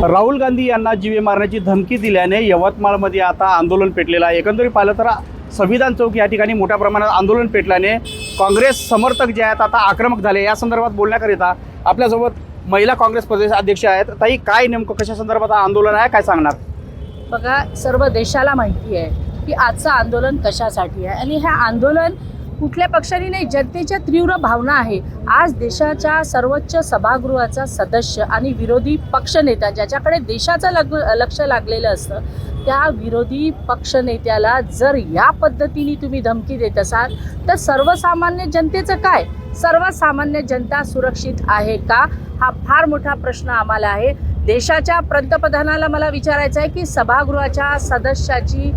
राहुल गांधी यांना जीवे मारण्याची धमकी दिल्याने यवतमाळमध्ये आता आंदोलन पेटलेलं आहे। एकंदरीत पाहिलं तर संविधान चौक या ठिकाणी मोठ्या प्रमाणात आंदोलन पेटल्याने काँग्रेस समर्थक जे आहेत आता आक्रमक झाले। या संदर्भात बोलण्याकरिता आपल्यासोबत महिला काँग्रेस प्रदेश अध्यक्ष आहेत। ताई, काय नेमकं कशा संदर्भात आंदोलन आहे, काय सांगणार? बघा, सर्व देशाला माहिती आहे की आजचं आंदोलन कशासाठी आहे आणि हे आंदोलन कुठल्या पक्षाने नाही, जनतेच्या तीव्र भावना आहे। आज देशाच्या सर्वोच्च सभागृहाचा सदस्य आणि विरोधी पक्षनेता ज्याच्याकडे देशाचं लक्ष लागलेलं असतं, त्या विरोधी पक्षनेत्याला जर या पद्धतीने तुम्ही धमकी देत असाल तर सर्वसामान्य जनतेचं काय? सर्वसामान्य जनता सुरक्षित आहे का? हा फार मोठा प्रश्न आम्हाला आहे। देशाच्या पंतप्रधानाला मला विचारायचं आहे की सभागृहाच्या सदस्याची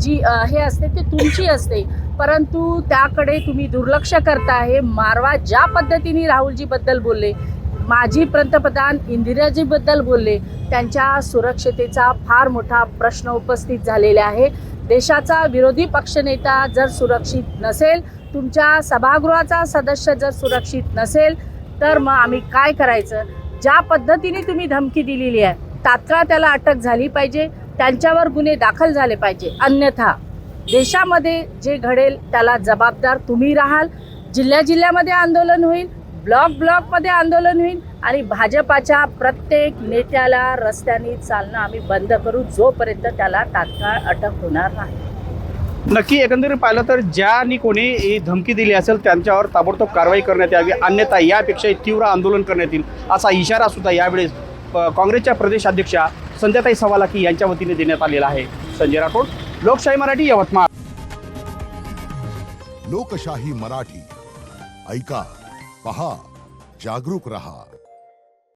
जी हे असते ते तुमची असते, परंतु त्याकडे तुम्ही दुर्लक्ष करताय। मारवा ज्या पद्धतीने राहुलजीबद्दल बोलले, माजी पंतप्रधान इंदिराजीबद्दल बोलले, त्यांच्या सुरक्षतेचा फार मोठा प्रश्न उपस्थित झालेला आहे। देशाचा विरोधी पक्षनेता जर सुरक्षित नसेल, तुमच्या सभागृहाचा सदस्य जर सुरक्षित नसेल, तर मग आम्ही काय करायचं? ज्या पद्धतीने तुम्ही धमकी दिलेली आहे, तात्काळ त्याला अटक झाली पाहिजे, त्यांच्यावर गुन्हे दाखल झाले पाहिजे। अन्यथा देशामध्ये जे घडेल त्याला जबाबदार तुम्ही राहाल। जिल्ह्यामध्ये आंदोलन होईल, ब्लॉकमध्ये आंदोलन होईल आणि भाजपाच्या प्रत्येक नेत्याला रस्त्याने चालणं आम्ही बंद करू जोपर्यंत त्याला तात्काळ अटक होणार नाही। नक्की एकंदरीत पाहिलं तर ज्यांनी कोणी ही धमकी दिली असेल त्यांच्यावर ताबडतोब कारवाई करण्यात यावी, अन्यथा यापेक्षाही तीव्र आंदोलन करण्यात येईल असा इशारा सुद्धा यावेळेस काँग्रेसच्या प्रदेशाध्यक्षा संध्याताई सवालाकी यांच्या वतीने देण्यात आलेला आहे। संजय राठोड, लोकशाही मराठी, यवतमाळ। लोकशाही मराठी, ऐका, पहा, जागरूक रहा।